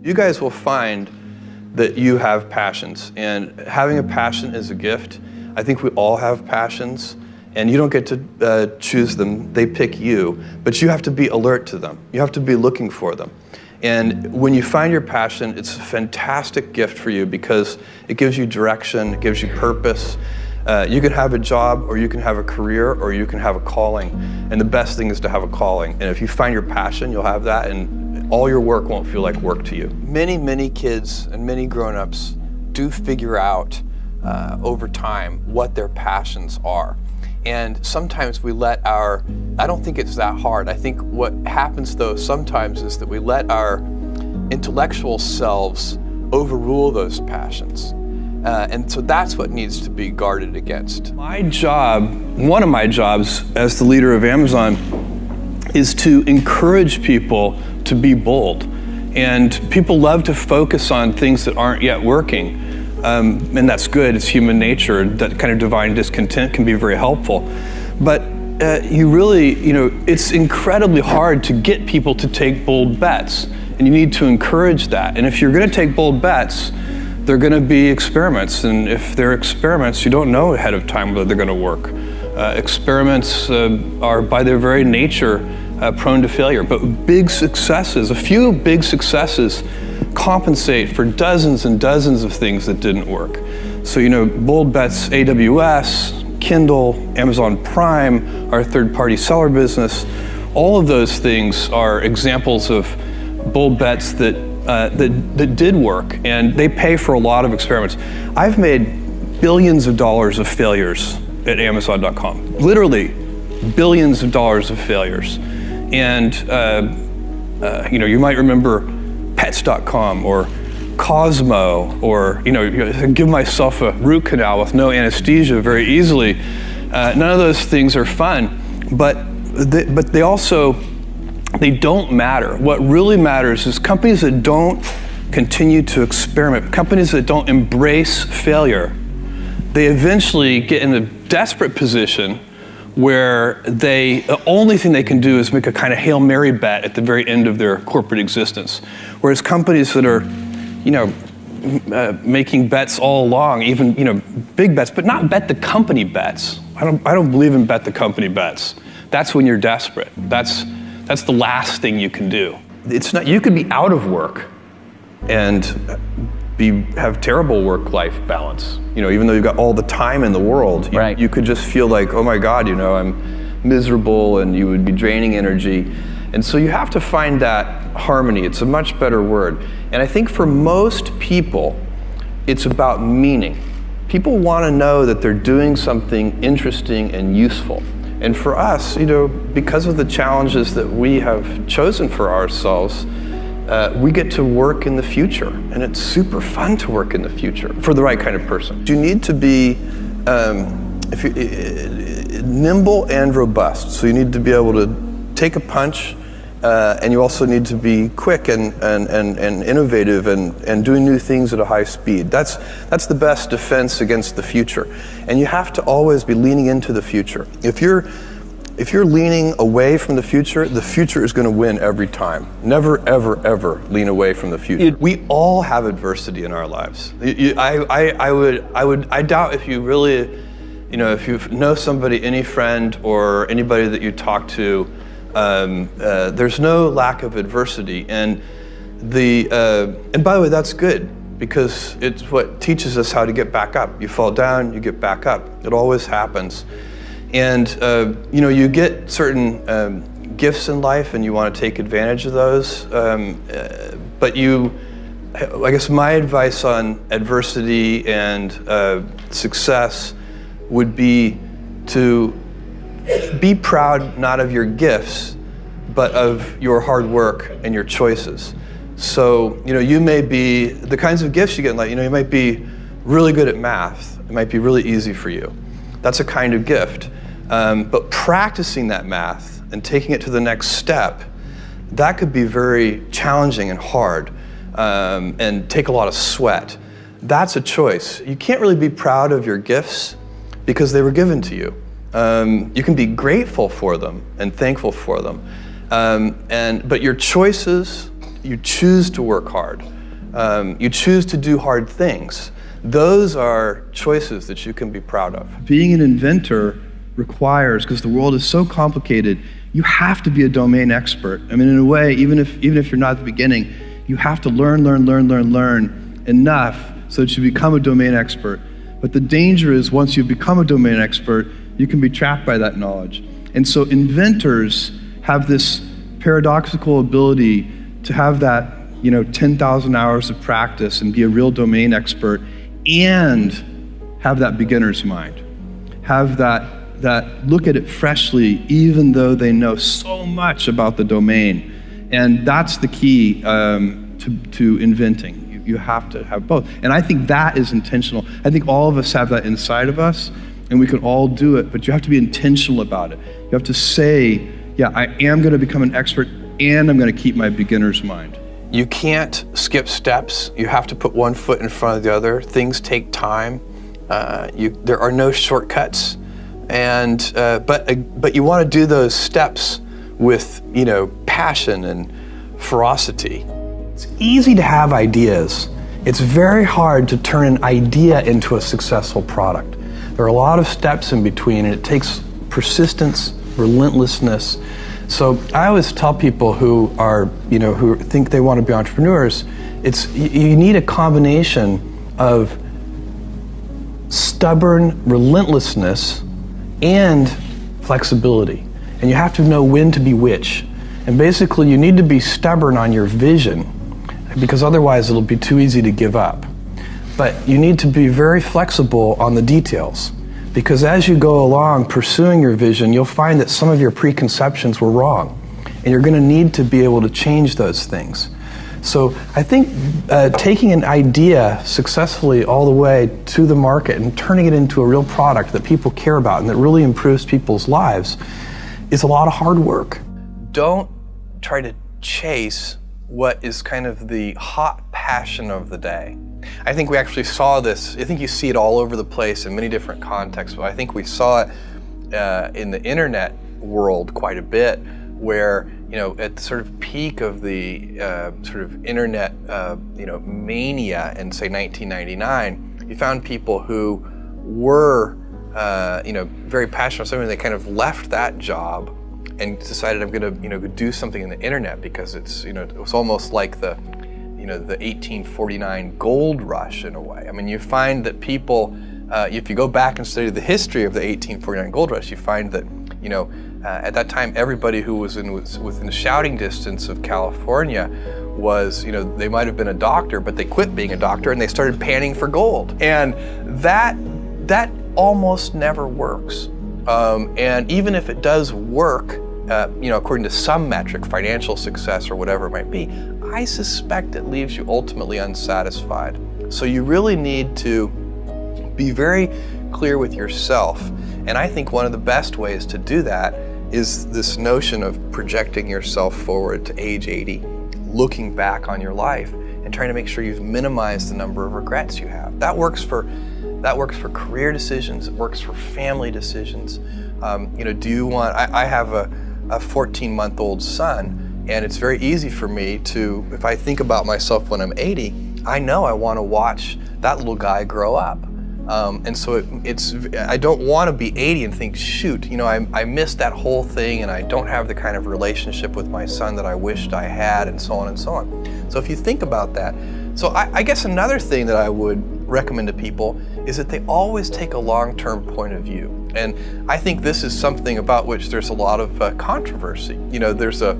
You guys will find that you have passions, and having a passion is a gift. I think we all have passions, and you don't get to choose them, they pick you, but you have to be alert to them. You have to be looking for them. And when you find your passion, it's a fantastic gift for you because it gives you direction, it gives you purpose. You can have a job, or you can have a career, or you can have a calling. And the best thing is to have a calling. And if you find your passion, you'll have that, and all your work won't feel like work to you. Many kids and many grown-ups do figure out over time what their passions are. And sometimes we let I don't think it's that hard. I think what happens though sometimes is that we let our intellectual selves overrule those passions. And so that's what needs to be guarded against. My job, one of my jobs as the leader of Amazon, is to encourage people to be bold. And people love to focus on things that aren't yet working. And that's good, it's human nature. That kind of divine discontent can be very helpful. But it's incredibly hard to get people to take bold bets. And you need to encourage that. And if you're gonna take bold bets, they're gonna be experiments. And if they're experiments, you don't know ahead of time whether they're gonna work. Experiments are by their very nature prone to failure. But big successes, a few big successes, compensate for dozens and dozens of things that didn't work. So, bold bets, AWS, Kindle, Amazon Prime, our third-party seller business, all of those things are examples of bold bets that did work, and they pay for a lot of experiments. I've made billions of dollars of failures at Amazon.com, literally billions of dollars of failures. And you might remember Pets.com or Cosmo, or give myself a root canal with no anesthesia very easily. None of those things are fun, but they don't matter. What really matters is companies that don't continue to experiment, companies that don't embrace failure, they eventually get in a desperate position where the only thing they can do is make a kind of Hail Mary bet at the very end of their corporate existence. Whereas companies that are, making bets all along, even, big bets, but not bet the company bets. I don't believe in bet the company bets. That's when you're desperate. That's the last thing you can do. It's not, you could be out of work and have terrible work-life balance. Even though you've got all the time in the world, right. You could just feel like, oh my God, I'm miserable, and you would be draining energy. And so you have to find that harmony. It's a much better word. And I think for most people, it's about meaning. People want to know that they're doing something interesting and useful. And for us, because of the challenges that we have chosen for ourselves, we get to work in the future, and it's super fun to work in the future for the right kind of person. You need to be nimble and robust. So you need to be able to take a punch, and you also need to be quick and innovative and doing new things at a high speed. That's the best defense against the future. And you have to always be leaning into the future. If you're leaning away from the future is going to win every time. Never, ever, ever lean away from the future. We all have adversity in our lives. I doubt if you really, if you know somebody, any friend or anybody that you talk to, there's no lack of adversity. And by the way, that's good, because it's what teaches us how to get back up. You fall down, you get back up. It always happens. And you get certain gifts in life, and you want to take advantage of those. But I guess my advice on adversity and success would be to be proud not of your gifts, but of your hard work and your choices. So, you may be, the kinds of gifts you get in life, you might be really good at math. It might be really easy for you. That's a kind of gift. But practicing that math and taking it to the next step, that could be very challenging and hard, and take a lot of sweat. That's a choice. You can't really be proud of your gifts because they were given to you. You can be grateful for them and thankful for them. But your choices, you choose to work hard. You choose to do hard things. Those are choices that you can be proud of. Being an inventor requires, because the world is so complicated, you have to be a domain expert. I mean, in a way, even if you're not at the beginning, you have to learn enough so that you become a domain expert. But the danger is once you become a domain expert, you can be trapped by that knowledge. And so inventors have this paradoxical ability to have that 10,000 hours of practice and be a real domain expert and have that beginner's mind. Have that look at it freshly, even though they know so much about the domain. And that's the key to inventing. You have to have both. And I think that is intentional. I think all of us have that inside of us, and we can all do it, but you have to be intentional about it. You have to say, yeah, I am going to become an expert, and I'm going to keep my beginner's mind. You can't skip steps. You have to put one foot in front of the other. Things take time. There are no shortcuts. And but you want to do those steps with passion and ferocity. It's easy to have ideas. It's very hard to turn an idea into a successful product. There are a lot of steps in between, and it takes persistence, relentlessness. So I always tell people who are, who think they want to be entrepreneurs, you need a combination of stubborn relentlessness and flexibility. And you have to know when to be which. And basically you need to be stubborn on your vision, because otherwise it'll be too easy to give up. But you need to be very flexible on the details, because as you go along pursuing your vision, you'll find that some of your preconceptions were wrong, and you're going to need to be able to change those things. So I think taking an idea successfully all the way to the market and turning it into a real product that people care about and that really improves people's lives is a lot of hard work. Don't try to chase what is kind of the hot passion of the day. I think we actually saw this, I think you see it all over the place in many different contexts, but I think we saw it in the internet world quite a bit, where at the sort of peak of the sort of internet mania in say 1999, you found people who were very passionate about something. They kind of left that job and decided, I'm going to do something in the internet, because it's it was almost like the the 1849 gold rush in a way. I mean, you find that people, if you go back and study the history of the 1849 gold rush, you find that at that time everybody who was within shouting distance of California was they might have been a doctor, but they quit being a doctor and they started panning for gold, and that almost never works. And even if it does work, according to some metric, financial success or whatever it might be, I suspect it leaves you ultimately unsatisfied. So you really need to be very clear with yourself. And I think one of the best ways to do that is this notion of projecting yourself forward to age 80, looking back on your life and trying to make sure you've minimized the number of regrets you have. That works for career decisions. It works for family decisions. Do you want? I have a 14-month-old son, and it's very easy for me to, if I think about myself when I'm 80, I know I want to watch that little guy grow up. And so I don't want to be 80 and think, shoot, I missed that whole thing, and I don't have the kind of relationship with my son that I wished I had, and so on and so on. So if you think about that, so I guess another thing that I would recommend to people is that they always take a long-term point of view. And I think this is something about which there's a lot of controversy. There's a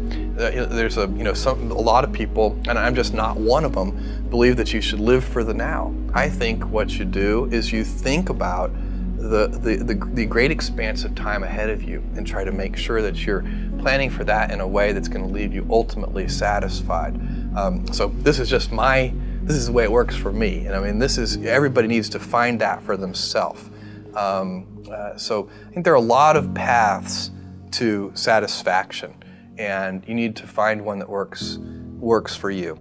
lot of people, and I'm just not one of them, believe that you should live for the now. I think what you do is you think about the great expanse of time ahead of you and try to make sure that you're planning for that in a way that's going to leave you ultimately satisfied. So this is the way it works for me. And I mean, everybody needs to find that for themselves. So I think there are a lot of paths to satisfaction, and you need to find one that works for you.